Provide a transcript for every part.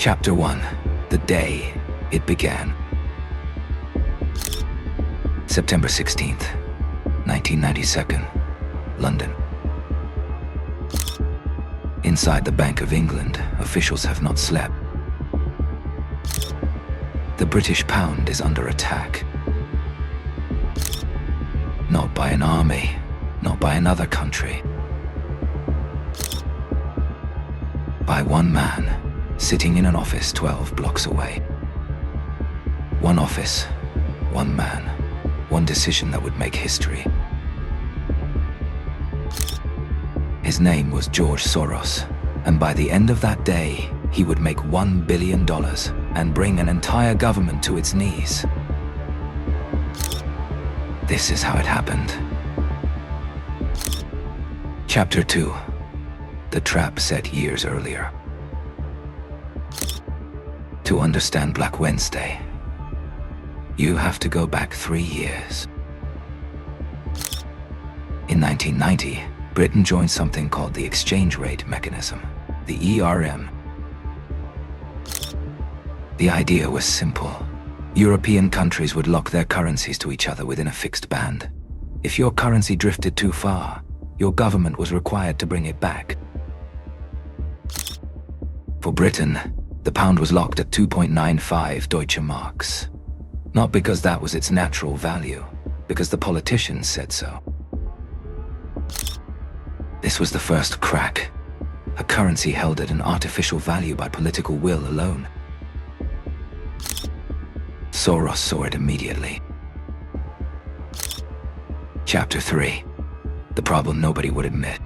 Chapter 1. The Day It Began. September 16th, 1992, London. Inside the Bank of England, officials have not slept. The British pound is under attack. Not by an army, not by another country. By one man, sitting in an office 12 blocks away. One office, one man, one decision that would make history. His name was George Soros, and by the end of that day, he would make $1 billion and bring an entire government to its knees. This is how it happened. Chapter 2. The trap set years earlier. To understand Black Wednesday, you have to go back 3 years. In 1990, Britain joined something called the Exchange Rate Mechanism, the ERM. The idea was simple. European countries would lock their currencies to each other within a fixed band. If your currency drifted too far, your government was required to bring it back. For Britain, the pound was locked at 2.95 Deutsche Marks. Not because that was its natural value, because the politicians said so. This was the first crack. A currency held at an artificial value by political will alone. Soros saw it immediately. Chapter 3. The problem nobody would admit.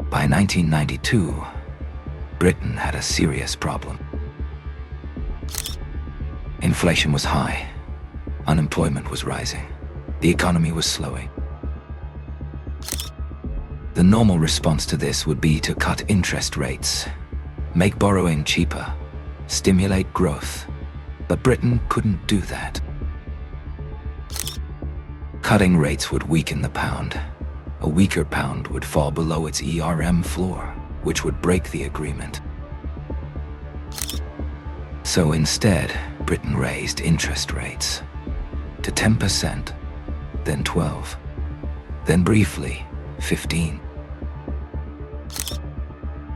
By 1992, Britain had a serious problem. Inflation was high. Unemployment was rising. The economy was slowing. The normal response to this would be to cut interest rates, make borrowing cheaper, stimulate growth. But Britain couldn't do that. Cutting rates would weaken the pound. A weaker pound would fall below its ERM floor, which would break the agreement. So instead, Britain raised interest rates to 10%, then 12%, then briefly 15%.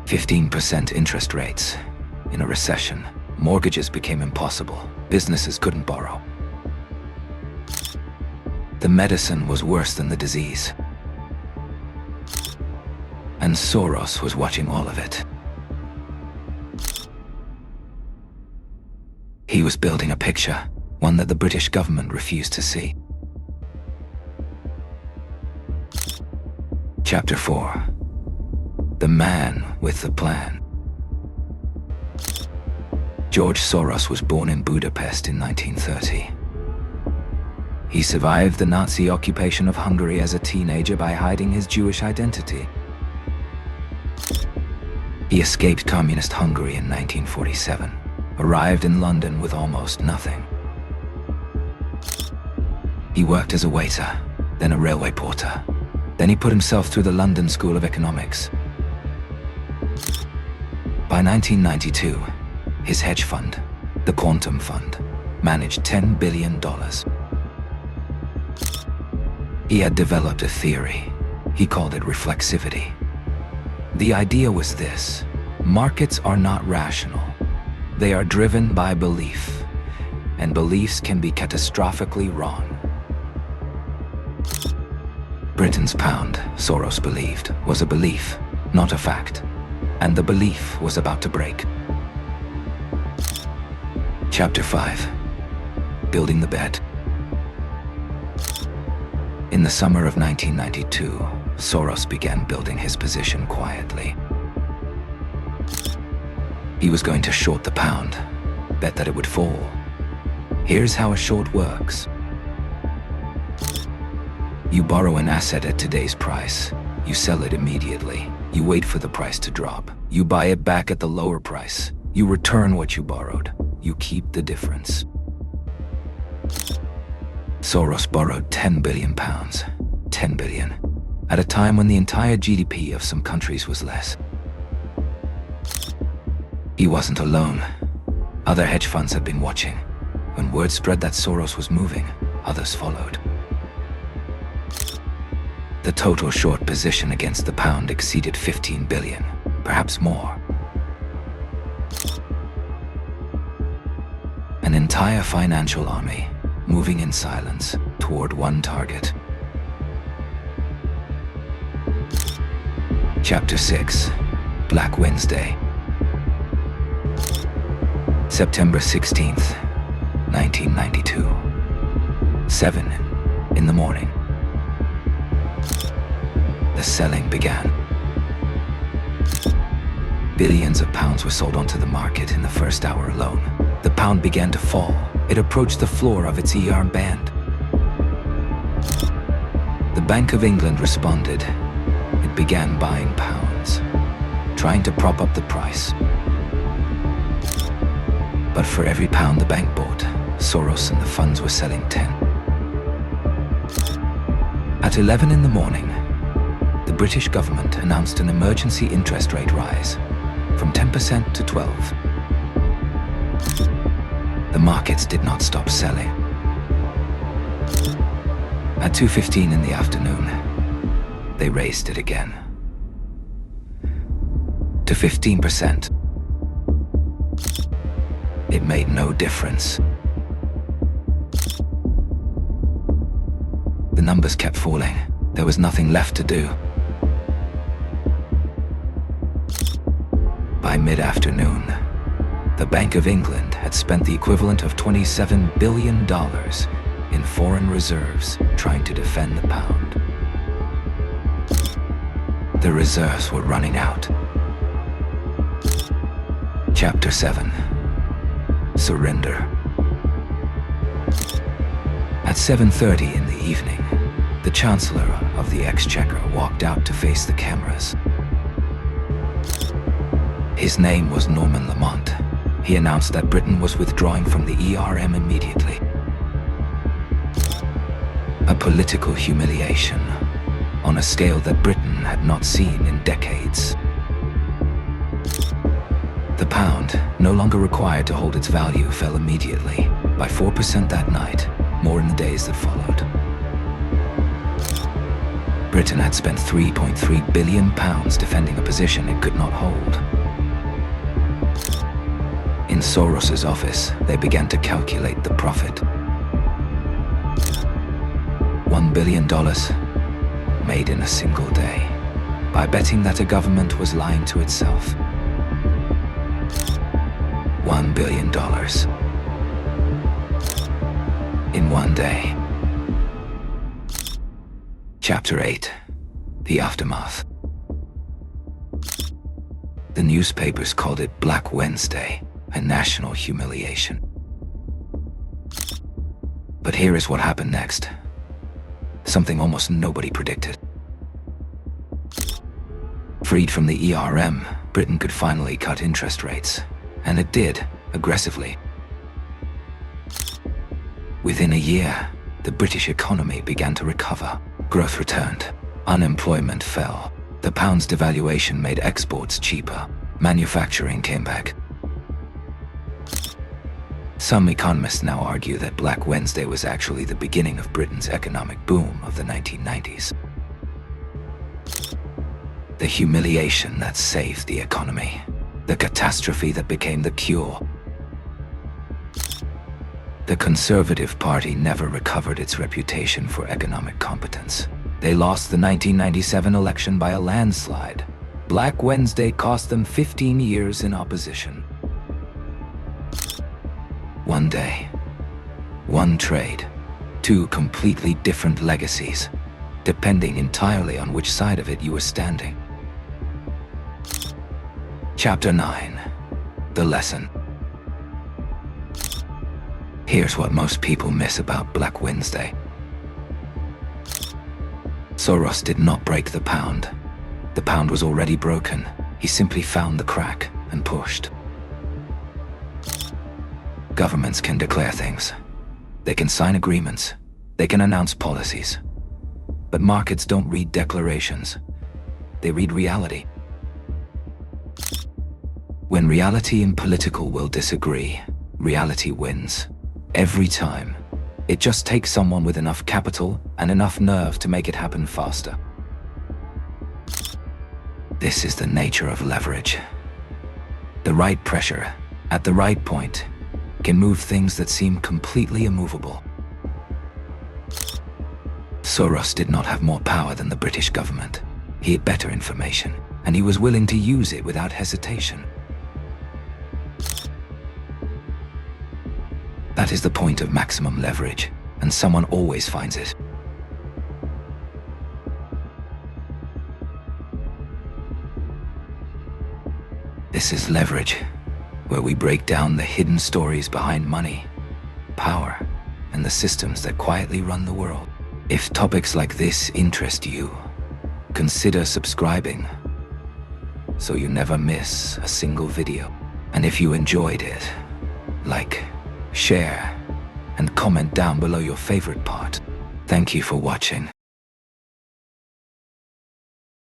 15% interest rates. In a recession, mortgages became impossible. Businesses couldn't borrow. The medicine was worse than the disease. And Soros was watching all of it. He was building a picture, one that the British government refused to see. Chapter 4. The Man with the Plan. George Soros was born in Budapest in 1930. He survived the Nazi occupation of Hungary as a teenager by hiding his Jewish identity. He escaped communist Hungary in 1947, arrived in London with almost nothing. He worked as a waiter, then a railway porter. Then he put himself through the London School of Economics. By 1992, his hedge fund, the Quantum Fund, managed $10 billion. He had developed a theory. He called it reflexivity. The idea was this: markets are not rational. They are driven by belief, and beliefs can be catastrophically wrong. Britain's pound, Soros believed, was a belief, not a fact, and the belief was about to break. Chapter 5. Building the bed. In the summer of 1992, Soros began building his position quietly. He was going to short the pound, bet that it would fall. Here's how a short works. You borrow an asset at today's price. You sell it immediately. You wait for the price to drop. You buy it back at the lower price. You return what you borrowed. You keep the difference. Soros borrowed £10 billion. 10 billion. At a time when the entire GDP of some countries was less. He wasn't alone. Other hedge funds had been watching. When word spread that Soros was moving, others followed. The total short position against the pound exceeded 15 billion, perhaps more. An entire financial army moving in silence toward one target. Chapter 6, Black Wednesday. September 16th, 1992. 7 in the morning. The selling began. Billions of pounds were sold onto the market in the first hour alone. The pound began to fall. It approached the floor of its ER band. The Bank of England responded. It began buying pounds, trying to prop up the price. But for every pound the bank bought, Soros and the funds were selling 10. At 11 in the morning, the British government announced an emergency interest rate rise from 10% to 12%. The markets did not stop selling. At 2:15 in the afternoon, they raised it again to 15%. It made no difference. The numbers kept falling. There was nothing left to do. By mid-afternoon, the Bank of England had spent the equivalent of $27 billion in foreign reserves trying to defend the pound. The reserves were running out. Chapter 7. Surrender. At 7:30 in the evening, the Chancellor of the Exchequer walked out to face the cameras. His name was Norman Lamont. He announced that Britain was withdrawing from the ERM immediately. A political humiliation on a scale that Britain had not seen in decades. The pound, no longer required to hold its value, fell immediately by 4% that night, more in the days that followed. Britain had spent £3.3 billion defending a position it could not hold. In Soros's office, they began to calculate the profit. $1 billion made in a single day by betting that a government was lying to itself. $1 billion in one day. Chapter 8. The Aftermath. The newspapers called it Black Wednesday, a national humiliation. But here is what happened next. Something almost nobody predicted. Freed from the ERM, Britain could finally cut interest rates. And it did, aggressively. Within a year, the British economy began to recover. Growth returned. Unemployment fell. The pound's devaluation made exports cheaper. Manufacturing came back. Some economists now argue that Black Wednesday was actually the beginning of Britain's economic boom of the 1990s. The humiliation that saved the economy. The catastrophe that became the cure. The Conservative Party never recovered its reputation for economic competence. They lost the 1997 election by a landslide. Black Wednesday cost them 15 years in opposition. One day, one trade, two completely different legacies, depending entirely on which side of it you were standing. Chapter 9. The Lesson. Here's what most people miss about Black Wednesday. Soros did not break the pound. The pound was already broken. He simply found the crack and pushed. Governments can declare things. They can sign agreements. They can announce policies. But markets don't read declarations. They read reality. When reality and political will disagree, reality wins. Every time. It just takes someone with enough capital and enough nerve to make it happen faster. This is the nature of leverage. The right pressure, at the right point, can move things that seem completely immovable. Soros did not have more power than the British government. He had better information, and he was willing to use it without hesitation. That is the point of maximum leverage, and someone always finds it. This is Leverage, where we break down the hidden stories behind money, power, and the systems that quietly run the world. If topics like this interest you, consider subscribing so you never miss a single video. And if you enjoyed it, like, share, and comment down below your favorite part. Thank you for watching.